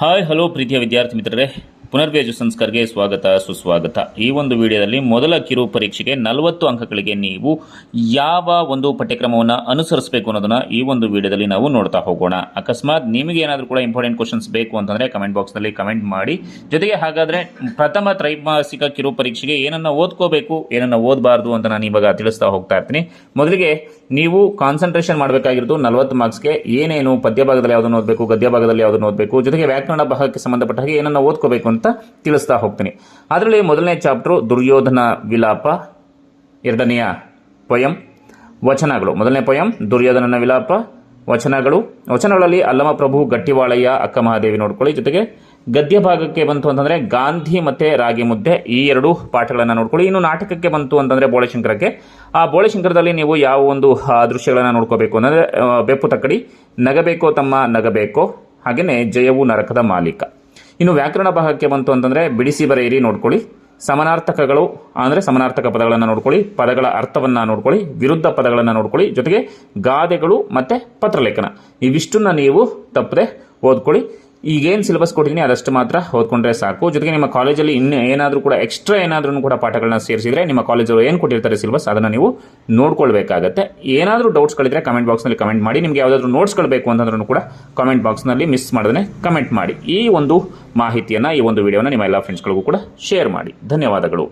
Hi hello ಪ್ರೀತಿಯ ವಿದ್ಯಾರ್ಥಿ ಮಿತ್ರರೇ, ಪುನರ್ವೇಜು ಸಂಸ್ಕಾರಕ್ಕೆ ಸ್ವಾಗತ ಸುಸ್ವಾಗತ. ಈ ಒಂದು ವಿಡಿಯೋದಲ್ಲಿ ಮೊದಲ ಕಿರು ಪರೀಕ್ಷೆಗೆ 40 ಅಂಕಗಳಿಗೆ ನೀವು ಯಾವ ಒಂದು ಪಠ್ಯಕ್ರಮವನ್ನು ಅನುಸರಿಸಬೇಕು ಅನ್ನೋದನ್ನ ಈ ಒಂದು ವಿಡಿಯೋದಲ್ಲಿ ನಾವು ನೋಡ್ತಾ ಹೋಗೋಣ. ಅಕಸ್ಮಾತ್ ನಿಮಗೆ ಏನಾದರೂ ಕೂಡ ಇಂಪಾರ್ಟೆಂಟ್ ಕ್ವಶನ್ಸ್ ಬೇಕು ಅಂತಂದ್ರೆ ಕಮೆಂಟ್ ಬಾಕ್ಸ್ನಲ್ಲಿ ಕಮೆಂಟ್ ಮಾಡಿ. ಜೊತೆಗೆ ಹಾಗಾದ್ರೆ ಪ್ರಥಮ ತ್ರೈಮಾಸಿಕ ಕಿರು ಪರೀಕ್ಷೆಗೆ ಏನನ್ನ ಓದ್ಕೋಬೇಕು, ಏನನ್ನ ಓದಬಾರ್ದು ಅಂತ ನಾನು ಇವಾಗ ತಿಳಿಸ್ತಾ ಹೋಗ್ತಾ ಇರ್ತೀನಿ. ಮೊದಲಿಗೆ ನೀವು ಕಾನ್ಸಂಟ್ರೇಷನ್ ಮಾಡಬೇಕಾಗಿರೋದು 40 ಮಾರ್ಕ್ಸ್ಗೆ ಏನೇನು ಪದ್ಯ ಭಾಗದಲ್ಲಿ ಯಾವುದನ್ನು ಓದಬೇಕು, ಗದ್ಯ ಭಾಗದಲ್ಲಿ ಯಾವುದನ್ನು ಓದಬೇಕು, ಜೊತೆಗೆ ವ್ಯಾಕರಣ ಭಾಗಕ್ಕೆ ಸಂಬಂಧಪಟ್ಟ ಹಾಗೆ ಏನನ್ನ ಓದ್ಕೋಬೇಕು ಅಂತ ತಿಳಿಸ್ತಾ ಹೋಗ್ತೀನಿ. ಅದರಲ್ಲಿ ಮೊದಲನೇ ಚಾಪ್ಟರ್ ದುರ್ಯೋಧನ ವಿಲಾಪ, ಎರಡನೆಯ ಪೊಯಂ ವಚನಗಳು. ಮೊದಲನೇ ಪೊಯಂ ದುರ್ಯೋಧನನ ವಿಲಾಪ, ವಚನಗಳಲ್ಲಿ ಅಲ್ಲಮ ಪ್ರಭು, ಗಟ್ಟಿವಾಳಯ್ಯ, ಅಕ್ಕ ಮಹಾದೇವಿ ನೋಡ್ಕೊಳ್ಳಿ. ಜೊತೆಗೆ ಗದ್ಯ ಭಾಗಕ್ಕೆ ಬಂತು ಅಂತಂದ್ರೆ ಗಾಂಧಿ ಮತ್ತೆ ರಾಗಿ ಮುದ್ದೆ, ಈ ಎರಡು ಪಾಠಗಳನ್ನ ನೋಡ್ಕೊಳ್ಳಿ. ಇನ್ನು ನಾಟಕಕ್ಕೆ ಬಂತು ಅಂತಂದ್ರೆ ಬೋಳೆಶಂಕರಕ್ಕೆ, ಆ ಬೋಳೆಶಂಕರದಲ್ಲಿ ನೀವು ಯಾವ ಒಂದು ದೃಶ್ಯಗಳನ್ನ ನೋಡ್ಕೋಬೇಕು ಅಂತಂದ್ರೆ ಬೆಪ್ಪು ತಕ್ಕಡಿ, ನಗಬೇಕೋ ತಮ್ಮ ನಗಬೇಕೋ, ಹಾಗೇನೆ ಜಯವು ನರಕದ ಮಾಲೀಕ. ಇನ್ನು ವ್ಯಾಕರಣ ಭಾಗಕ್ಕೆ ಬಂತು ಅಂತಂದ್ರೆ ಬಿಡಿಸಿ ಬರೆಯಿರಿ ನೋಡ್ಕೊಳ್ಳಿ. ಸಮನಾರ್ಥಕಗಳು ಅಂದರೆ ಸಮನಾರ್ಥಕ ಪದಗಳನ್ನು ನೋಡ್ಕೊಳ್ಳಿ, ಪದಗಳ ಅರ್ಥವನ್ನ ನೋಡ್ಕೊಳ್ಳಿ, ವಿರುದ್ಧ ಪದಗಳನ್ನು ನೋಡ್ಕೊಳ್ಳಿ, ಜೊತೆಗೆ ಗಾದೆಗಳು ಮತ್ತೆ ಪತ್ರಲೇಖನ, ಇವಿಷ್ಟನ್ನ ನೀವು ತಪ್ಪದೆ ಓದ್ಕೊಳ್ಳಿ. ಈಗೇನು ಸಿಲೆಬಸ್ ಕೊಟ್ಟಿದ್ದೀನಿ ಅದಷ್ಟು ಮಾತ್ರ ಓದ್ಕೊಂಡ್ರೆ ಸಾಕು. ಜೊತೆಗೆ ನಿಮ್ಮ ಕಾಲೇಜಲ್ಲಿ ಇನ್ನು ಏನಾದರೂ ಕೂಡ ಎಕ್ಸ್ಟ್ರಾ ಏನಾದ್ರೂ ಕೂಡ ಪಾಠಗಳನ್ನ ಸೇರಿಸಿದ್ರೆ ನಿಮ್ಮ ಕಾಲೇಜಲ್ಲಿ ಏನು ಕೊಟ್ಟಿರ್ತಾರೆ ಸಿಲೆಬಸ್ ಅದನ್ನು ನೀವು ನೋಡ್ಕೊಳ್ಬೇಕಾಗತ್ತೆ. ಏನಾದರೂ ಡೌಟ್ಸ್ಗಳಿದ್ರೆ ಕಮೆಂಟ್ ಬಾಕ್ಸ್ನಲ್ಲಿ ಕಮೆಂಟ್ ಮಾಡಿ. ನಿಮಗೆ ಯಾವುದಾದ್ರೂ ನೋಟ್ಸ್ಗಳು ಬೇಕು ಅಂತಂದ್ರೂ ಕೂಡ ಕಮೆಂಟ್ ಬಾಕ್ಸ್ನಲ್ಲಿ ಮಿಸ್ ಮಾಡದೇ ಕಮೆಂಟ್ ಮಾಡಿ. ಈ ಒಂದು ಮಾಹಿತಿಯನ್ನು, ಈ ಒಂದು ವಿಡಿಯೋನ ನಿಮ್ಮ ಎಲ್ಲ ಫ್ರೆಂಡ್ಸ್ಗಳಿಗೂ ಕೂಡ ಶೇರ್ ಮಾಡಿ. ಧನ್ಯವಾದಗಳು.